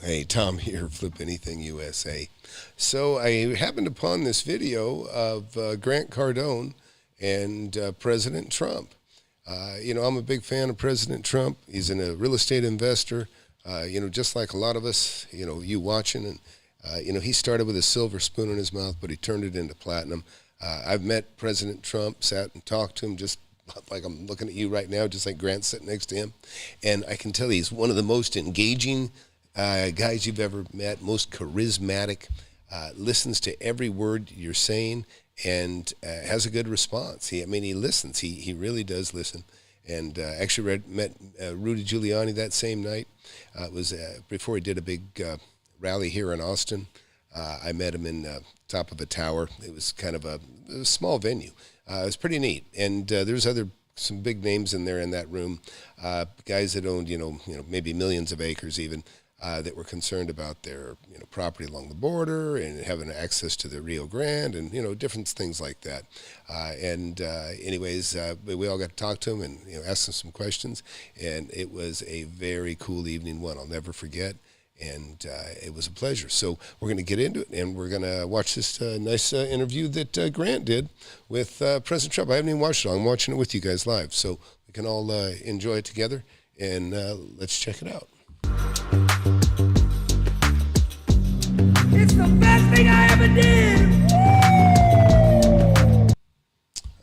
Hey, Tom here, FlipAnythingUSA. So I happened upon this video of Grant Cardone and President Trump. I'm a big fan of President Trump. He's a real estate investor, just like a lot of us, you watching. And, he started with a silver spoon in his mouth, but he turned it into platinum. I've met President Trump, sat and talked to him just like I'm looking at you right now, just like Grant's sitting next to him. And I can tell he's one of the most engaging guys you've ever met, most charismatic, listens to every word you're saying, and has a good response. He listens. He really does listen. And actually met Rudy Giuliani that same night. It was before he did a big rally here in Austin. I met him in top of a tower. It was kind of a small venue. It was pretty neat. And there's some big names in there in that room, guys that owned, maybe millions of acres even. That were concerned about their property along the border and having access to the Rio Grande and different things like that. Anyways, we all got to talk to him and ask him some questions, and it was a very cool evening, one I'll never forget. And it was a pleasure. So we're going to get into it, and we're going to watch this nice interview that Grant did with President Trump. I haven't even watched it. I'm watching it with you guys live, so we can all enjoy it together. And let's check it out. It's the best thing I ever did.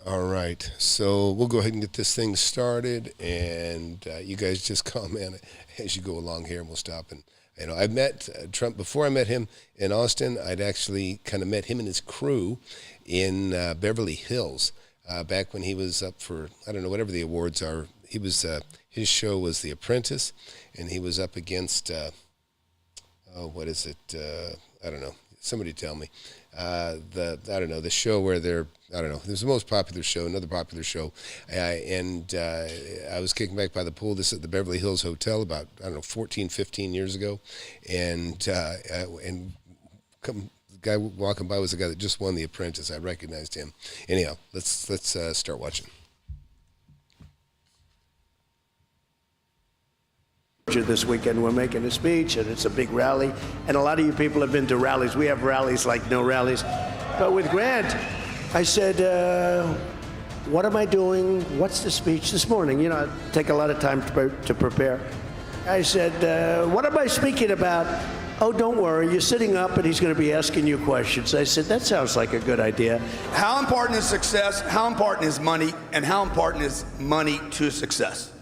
All right, so we'll go ahead and get this thing started, and you guys just comment as you go along here, and we'll stop. And I met Trump before I met him in Austin. I'd actually kind of met him and his crew in Beverly Hills back when he was up for, I don't know, whatever the awards are. He was his show was The Apprentice, and he was up against what is it? I don't know. Somebody tell me. The show where they're, I don't know. It was the most popular show, another popular show. I was kicking back by the pool. This at the Beverly Hills Hotel about, 14, 15 years ago. And the guy walking by was the guy that just won The Apprentice. I recognized him. Anyhow, let's start watching. This weekend we're making a speech, and it's a big rally, and a lot of you people have been to rallies. We have rallies like no rallies, but with Grant I said, what am I doing, what's the speech this morning? I take a lot of time to prepare. I said, what am I speaking about? Oh, don't worry, you're sitting up and he's going to be asking you questions. I said, that sounds like a good idea. How important is success, how important is money, and how important is money to success?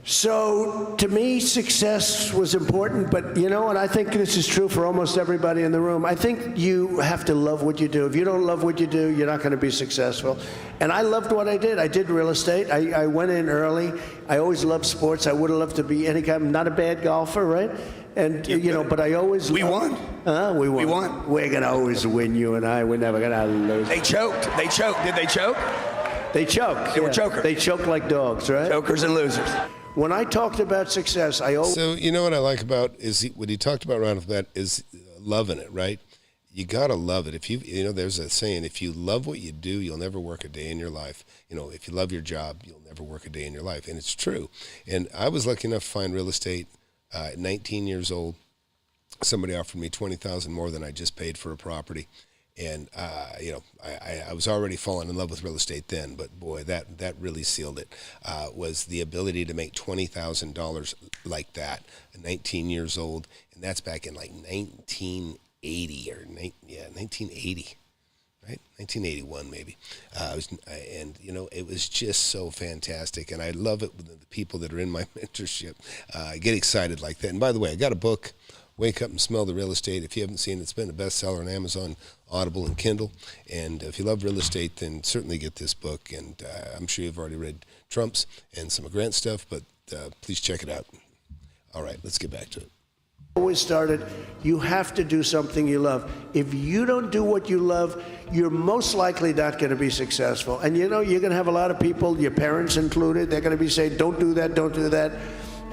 So to me, success was important, but and I think this is true for almost everybody in the room. I think you have to love what you do. If you don't love what you do, you're not going to be successful. And I loved what I did. I did real estate. I went in early. I always loved sports. I would have loved to be any kind. I'm not a bad golfer, right? And but I always we won. We won. We won. We're going to always win, you and I. We're never going to lose. They choked. They choked. Did they choke? They choked. They were chokers. They choked like dogs, right? Chokers and losers. When I talked about success, I always... So, what I like about is what he talked about right off the bat is loving it, right? You got to love it. If there's a saying, if you love what you do, you'll never work a day in your life. If you love your job, you'll never work a day in your life. And it's true. And I was lucky enough to find real estate at 19 years old. Somebody offered me $20,000 more than I just paid for a property. And, I was already falling in love with real estate then, but boy, that really sealed it, was the ability to make $20,000 like that at 19 years old. And that's back in like 1980 or 1980, right? 1981 maybe. It was just so fantastic. And I love it when the people that are in my mentorship get excited like that. And by the way, I got a book, Wake Up and Smell the Real Estate. If you haven't seen it, it's been a bestseller on Amazon, Audible, and Kindle. And if you love real estate, then certainly get this book. And I'm sure you've already read Trump's and some of Grant's stuff, but please check it out. All right, let's get back to it. Always started, you have to do something you love. If you don't do what you love, you're most likely not going to be successful. And you're going to have a lot of people, your parents included, they're going to be saying, don't do that, don't do that.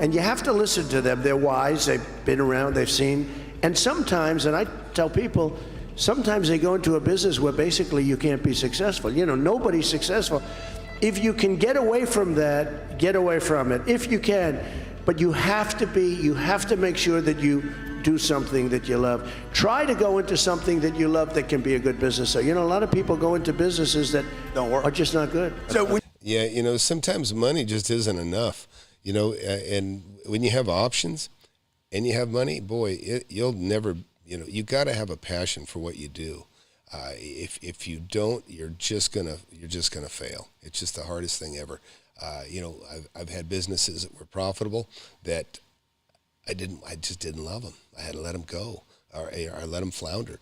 And you have to listen to them. They're wise. They've been around. They've seen. And sometimes, and I tell people, sometimes they go into a business where basically you can't be successful. Nobody's successful. If you can get away from that, get away from it. If you can. But you have to make sure that you do something that you love. Try to go into something that you love that can be a good business. So, you know, a lot of people go into businesses that Don't work. are just not good. So Yeah, you know, sometimes money just isn't enough, you know, and when you have options and you have money, boy, you'll never, you know, you got to have a passion for what you do. If you don't, you're just gonna fail. It's just the hardest thing ever. You know, I've had businesses that were profitable that I just didn't love them. I had to let them go, or let them flounder.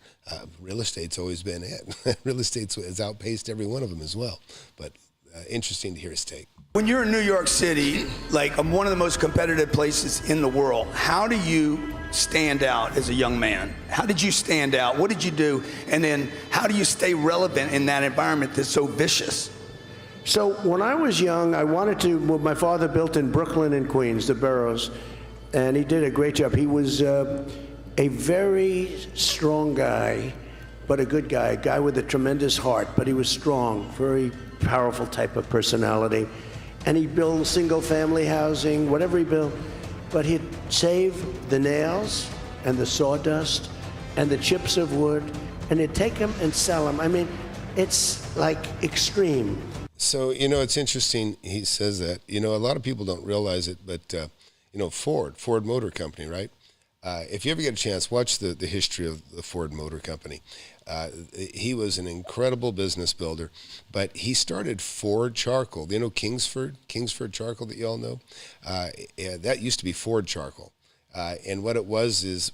Real estate's always been it. Real estate has outpaced every one of them as well. But interesting to hear his take. when you're in New York City, like one of the most competitive places in the world, how do you stand out as a young man? How did you stand out? What did you do? And then how do you stay relevant in that environment that's so vicious? So when I was young, I wanted to, well, my father built in Brooklyn and Queens, the boroughs, and he did a great job. He was a very strong guy, but a good guy, a guy with a tremendous heart, but he was strong, very powerful type of personality. And he'd build single family housing, whatever he built, but he'd save the nails and the sawdust and the chips of wood, and he'd take them and sell them. I mean, it's like extreme. So, you know, it's interesting he says that. You know, a lot of people don't realize it, but, you know, Ford Motor Company, right? If you ever get a chance, watch the history of the Ford Motor Company. He was an incredible business builder, but he started Ford Charcoal. You know Kingsford Charcoal that you all know? That used to be Ford Charcoal. And what it was is,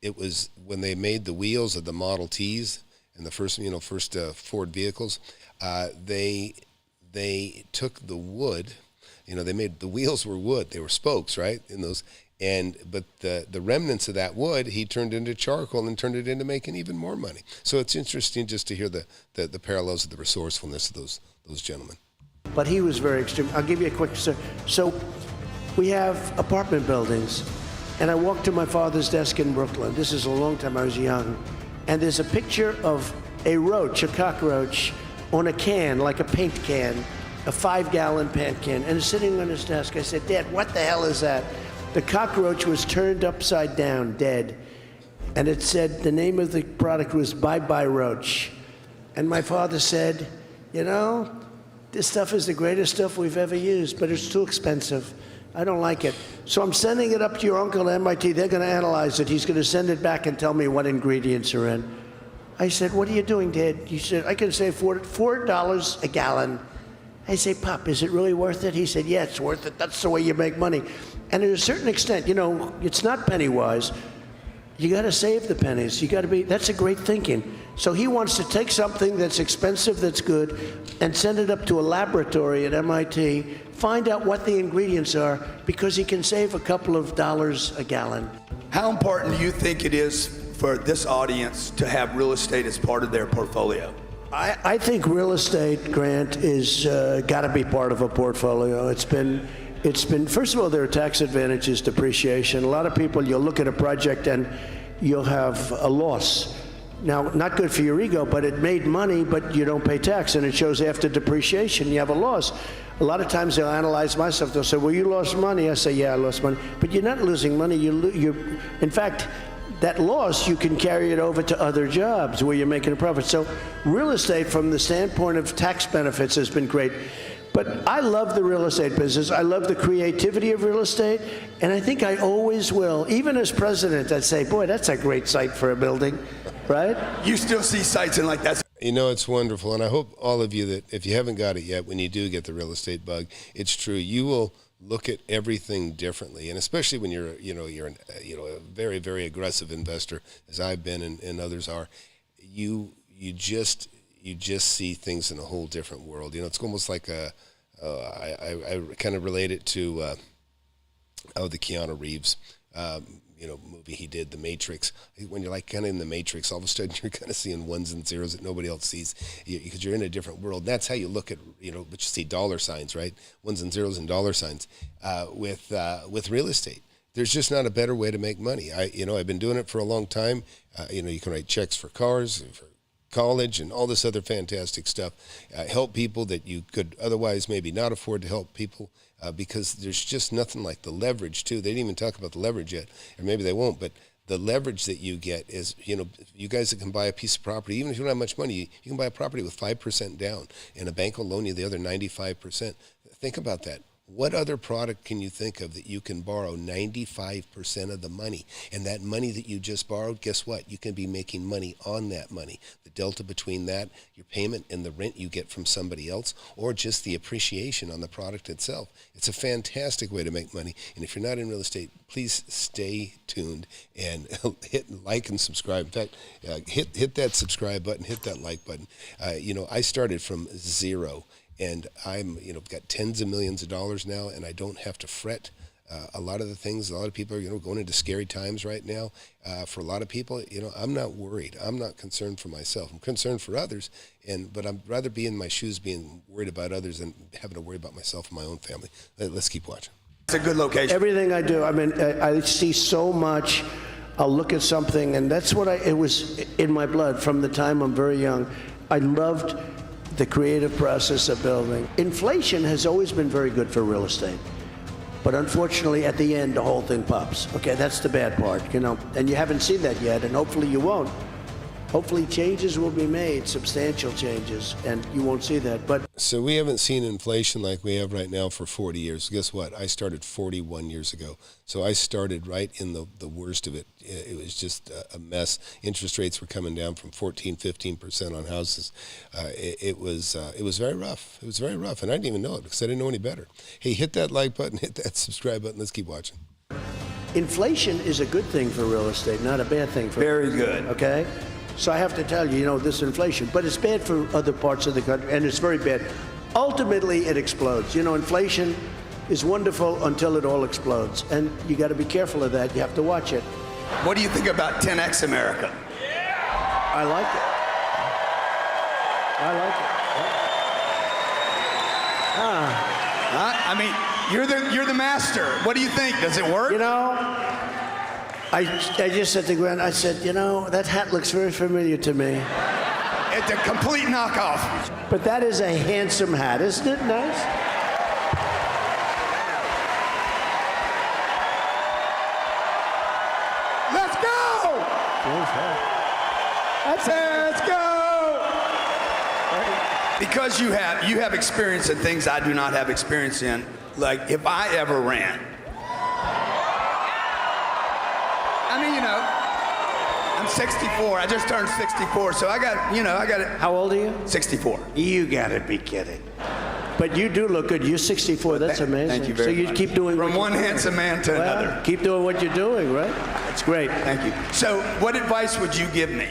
it was when they made the wheels of the Model Ts and the first Ford vehicles, they took the wood, you know, they made, the wheels were wood, they were spokes, right, in those, but the remnants of that wood, he turned into charcoal and turned it into making even more money. So it's interesting just to hear the parallels of the resourcefulness of those gentlemen. But he was very extreme. I'll give you a quick story. So we have apartment buildings, and I walked to my father's desk in Brooklyn. This is a long time, I was young. And there's a picture of a roach, a cockroach, on a can, like a paint can, a 5-gallon paint can, and it's sitting on his desk. I said, Dad, what the hell is that? The cockroach was turned upside down, dead. And it said, the name of the product was Bye Bye Roach. And my father said, you know, this stuff is the greatest stuff we've ever used, but it's too expensive. I don't like it. So I'm sending it up to your uncle at MIT. They're going to analyze it. He's going to send it back and tell me what ingredients are in. I said, what are you doing, Dad? He said, I can save $4 a gallon. I say, Pop, is it really worth it? He said, yeah, it's worth it. That's the way you make money. And to a certain extent, you know, it's not penny wise. You got to save the pennies. You got to be, that's a great thinking. So he wants to take something that's expensive, that's good, and send it up to a laboratory at MIT, find out what the ingredients are, because he can save a couple of dollars a gallon. How important do you think it is for this audience to have real estate as part of their portfolio? I think real estate, Grant, is got to be part of a portfolio. It's been, first of all, there are tax advantages, depreciation. A lot of people, you'll look at a project and you'll have a loss. Now, not good for your ego, but it made money, but you don't pay tax, and it shows after depreciation, you have a loss. A lot of times they'll analyze my stuff. They'll say, well, you lost money. I say, yeah, I lost money. But you're not losing money. In fact, that loss, you can carry it over to other jobs where you're making a profit. So real estate, from the standpoint of tax benefits, has been great. But I love the real estate business. I love the creativity of real estate, and I think I always will. Even as president, I'd say, boy, that's a great site for a building, right? You still see sites in like that. You know, it's wonderful, and I hope all of you that, if you haven't got it yet, when you do get the real estate bug, it's true. You will look at everything differently, and especially when you're a very, very aggressive investor, as I've been and others are. You just see things in a whole different world. You know, it's almost like I kind of relate it to the Keanu Reeves movie he did, The Matrix. When you're like kind of in the Matrix, all of a sudden you're kind of seeing ones and zeros that nobody else sees, because you're in a different world. And that's how you look at, but you see dollar signs, right? Ones and zeros and dollar signs with real estate. There's just not a better way to make money. I've been doing it for a long time. You can write checks for cars, for college, and all this other fantastic stuff. Help people that you could otherwise maybe not afford to help people, because there's just nothing like the leverage too. They didn't even talk about the leverage yet, or maybe they won't, but the leverage that you get is, you guys that can buy a piece of property, even if you don't have much money, you can buy a property with 5% down, and a bank will loan you the other 95%. Think about that. What other product can you think of that you can borrow 95% of the money? And that money that you just borrowed, guess what? You can be making money on that money. The delta between that, your payment, and the rent you get from somebody else, or just the appreciation on the product itself. It's a fantastic way to make money. And if you're not in real estate, please stay tuned and hit like and subscribe. In fact, hit that subscribe button, hit that like button. I started from zero. And I'm, got tens of millions of dollars now, and I don't have to fret. A lot of the things, a lot of people are, going into scary times right now. For a lot of people, I'm not worried. I'm not concerned for myself. I'm concerned for others, but I'd rather be in my shoes being worried about others than having to worry about myself and my own family. Let's keep watching. It's a good location. Everything I do, I see so much. I'll look at something, and that's what it was in my blood from the time I'm very young. I loved the creative process of building. Inflation has always been very good for real estate. But unfortunately, at the end, the whole thing pops. Okay, that's the bad part, and you haven't seen that yet, and hopefully you won't. Hopefully changes will be made, substantial changes, and you won't see that. But so we haven't seen inflation like we have right now for 40 years. Guess what? I started 41 years ago. So I started right in the worst of it. It was just a mess. Interest rates were coming down from 14-15% on houses. It was very rough. It was very rough, and I didn't even know it because I didn't know any better. Hey, hit that like button, hit that subscribe button. Let's keep watching. Inflation is a good thing for real estate, not a bad thing for Very good. Okay? So I have to tell you, this inflation, but it's bad for other parts of the country, and it's very bad. Ultimately, it explodes. Inflation is wonderful until it all explodes, and you got to be careful of that. You have to watch it. What do you think about 10X America? I like it. I like it. You're the master. What do you think? Does it work? I just said to Grant, I said, that hat looks very familiar to me. It's a complete knockoff. But that is a handsome hat, isn't it nice? Let's go! Let's go! Because you have experience in things I do not have experience in. Like if I ever ran. I'm 64. I just turned 64, so I got it. How old are you? 64. You gotta be kidding. But you do look good. You're 64. That's amazing. Thank you very much. So you keep doing from one handsome man to another. Keep doing what you're doing, right? That's great. Thank you. So, what advice would you give me?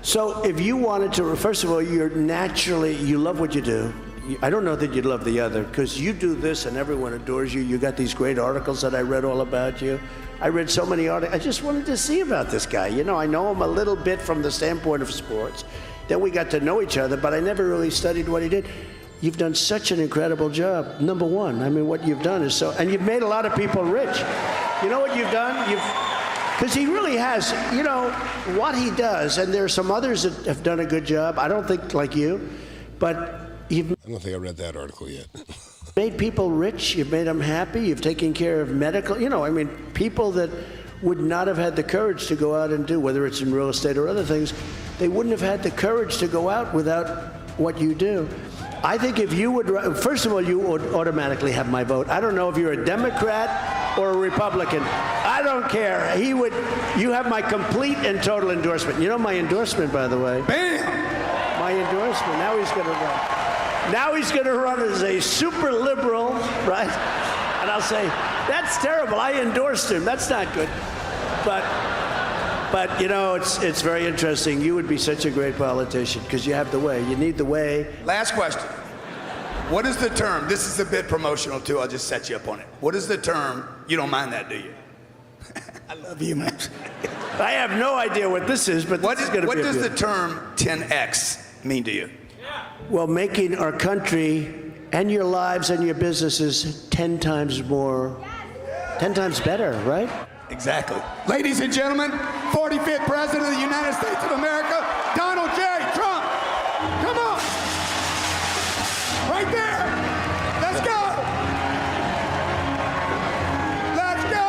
So, if you wanted to, first of all, you love what you do. I don't know that you'd love the other, because you do this and everyone adores you. You got these great articles that I read all about you. I read so many articles. I just wanted to see about this guy. I know him a little bit from the standpoint of sports. Then we got to know each other, but I never really studied what he did. You've done such an incredible job. Number one, what you've done is and you've made a lot of people rich. You know what you've done? Because he really has, what he does, and there are some others that have done a good job. I don't think like you, but I don't think I read that article yet. Made people rich. You've made them happy. You've taken care of medical. People that would not have had the courage to go out and do, whether it's in real estate or other things, they wouldn't have had the courage to go out without what you do. I think if you would, first of all, you would automatically have my vote. I don't know if you're a Democrat or a Republican. I don't care. You have my complete and total endorsement. My endorsement, by the way. Bam! My endorsement. Now he's going to run. Now he's going to run as a super liberal, right? And I'll say, that's terrible. I endorsed him. That's not good. But it's very interesting. You would be such a great politician because you have the way. You need the way. Last question. What is the term? This is a bit promotional too. I'll just set you up on it. What is the term? You don't mind that, do you? I love you, man. I have no idea what this is, but what does the term 10X mean to you? Well, making our country and your lives and your businesses 10 times better, right? Exactly. Ladies and gentlemen, 45th President of the United States of America, Donald J. Trump. Come on. Right there. Let's go. Let's go.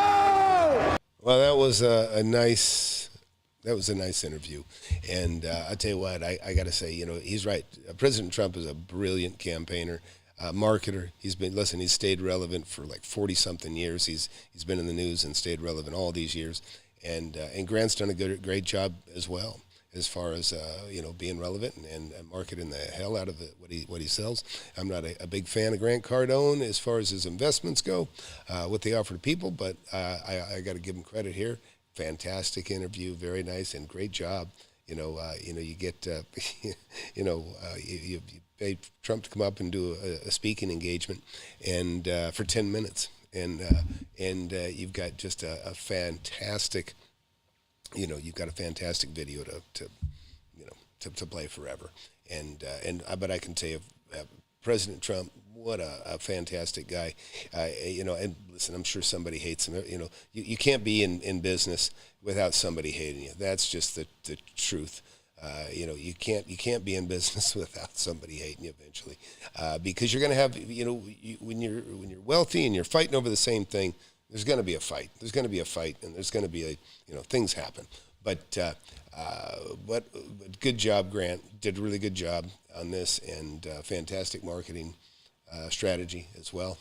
Well, that was a nice interview, and I'll tell you what, I got to say, he's right. President Trump is a brilliant campaigner, marketer. He's stayed relevant for like 40-something years. He's been in the news and stayed relevant all these years, and Grant's done a great job as well, as far as being relevant and marketing the hell out of what he sells. I'm not a big fan of Grant Cardone as far as his investments go, what they offer to people, but I got to give him credit here. Fantastic interview, very nice, and great job. You get you pay Trump to come up and do a speaking engagement, and for 10 minutes, and you've got just a fantastic. You've got a fantastic video to play forever, but I can tell you, President Trump, what a fantastic guy, and listen, I'm sure somebody hates him. You can't be in business without somebody hating you. That's just the truth. You can't be in business without somebody hating you eventually, because you're going to have, when you're wealthy and you're fighting over the same thing. There's going to be a fight. And there's going to be things happen. But good job, Grant. Did a really good job on this, and fantastic marketing strategy as well.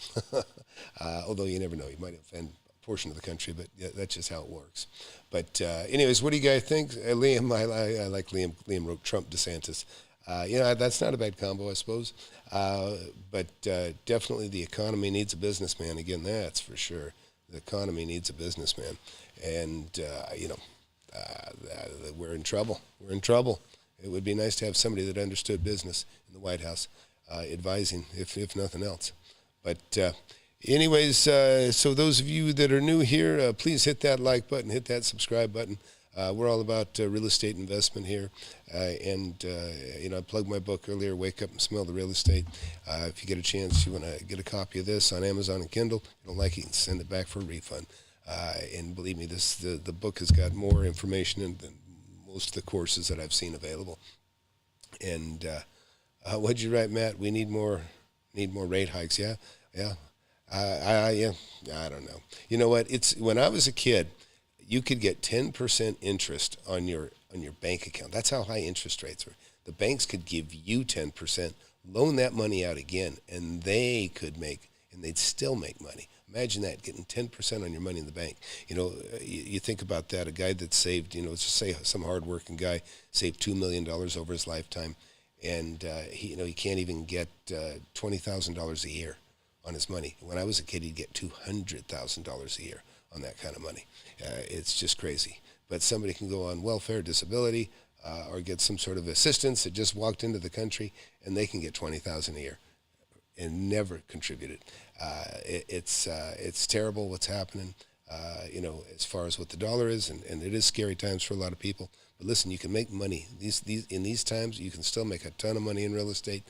Although you never know, you might offend a portion of the country, but yeah, that's just how it works. But anyways, what do you guys think? Liam, I like Liam. Liam wrote Trump DeSantis. That's not a bad combo, I suppose. But definitely the economy needs a businessman. Again, that's for sure. The economy needs a businessman, and we're in trouble. We're in trouble. It would be nice to have somebody that understood business in the White House, advising, if nothing else. But anyways, so those of you that are new here, please hit that like button, hit that subscribe button. We're all about real estate investment here, and I plugged my book earlier, Wake Up and Smell the Real Estate. If you get a chance, you want to get a copy of this on Amazon and Kindle. If you don't like it, you can send it back for a refund. And believe me, the book has got more information than most of the courses that I've seen available. And what'd you write, Matt? We need more rate hikes. Yeah. I don't know. You know what? It's when I was a kid, you could get 10% interest on your bank account. That's how high interest rates were. The banks could give you 10%, loan that money out again, and they'd still make money. Imagine that, getting 10% on your money in the bank. You think about that, a guy that saved, let's just say some hardworking guy saved $2 million over his lifetime, and he can't even get $20,000 a year on his money. When I was a kid, he'd get $200,000 a year on that kind of money. It's just crazy. But somebody can go on welfare, disability, or get some sort of assistance that just walked into the country, and they can get $20,000 a year and never contributed. It's terrible what's happening, as far as what the dollar is, and it is scary times for a lot of people. But listen, you can make money. In these times, you can still make a ton of money in real estate.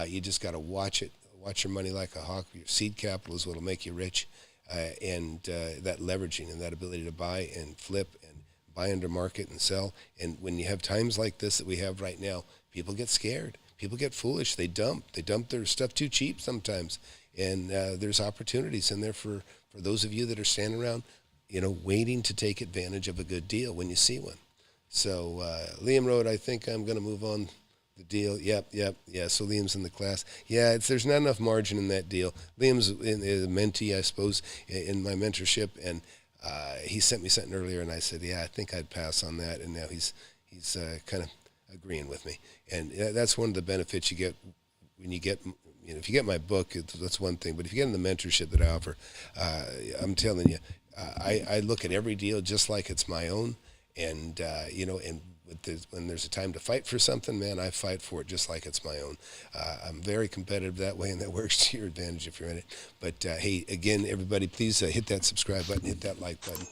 You just got to watch it. Watch your money like a hawk. Your seed capital is what will make you rich. And that leveraging and that ability to buy and flip and buy under market and sell. And when you have times like this that we have right now, people get scared. People get foolish. They dump their stuff too cheap sometimes. And there's opportunities in there for those of you that are standing around, waiting to take advantage of a good deal when you see one. So Liam wrote, I think I'm going to move on the deal. Yep. Yeah, so Liam's in the class. Yeah, there's not enough margin in that deal. Liam's a mentee, I suppose, in my mentorship, and he sent me something earlier, and I said, yeah, I think I'd pass on that, and now he's kind of agreeing with me. And that's one of the benefits you get when you get, if you get my book, that's one thing, but if you get in the mentorship that I offer, I'm telling you, I look at every deal just like it's my own, and when there's a time to fight for something, man, I fight for it just like it's my own. I'm very competitive that way, and that works to your advantage if you're in it. But hey, again, everybody, please hit that subscribe button, hit that like button.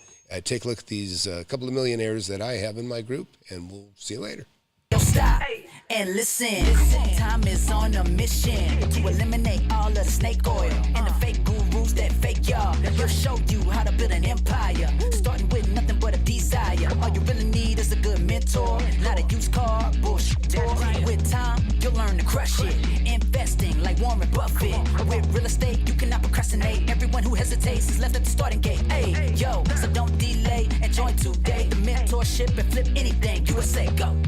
Take a look at these couple of millionaires that I have in my group, and we'll see you later. Stop and listen. Time is on a mission to eliminate all the snake oil and the fake gurus that fake y'all. He'll show you how to build an empire, starting with nothing but a desire. All you really need is a good mentor, not a used car bullshit. With time, you'll learn to crush it. Investing like Warren Buffett. With real estate, you cannot procrastinate. Everyone who hesitates is left at the starting gate. Hey, yo, so don't delay and join Mentorship and Flip Anything USA. Go.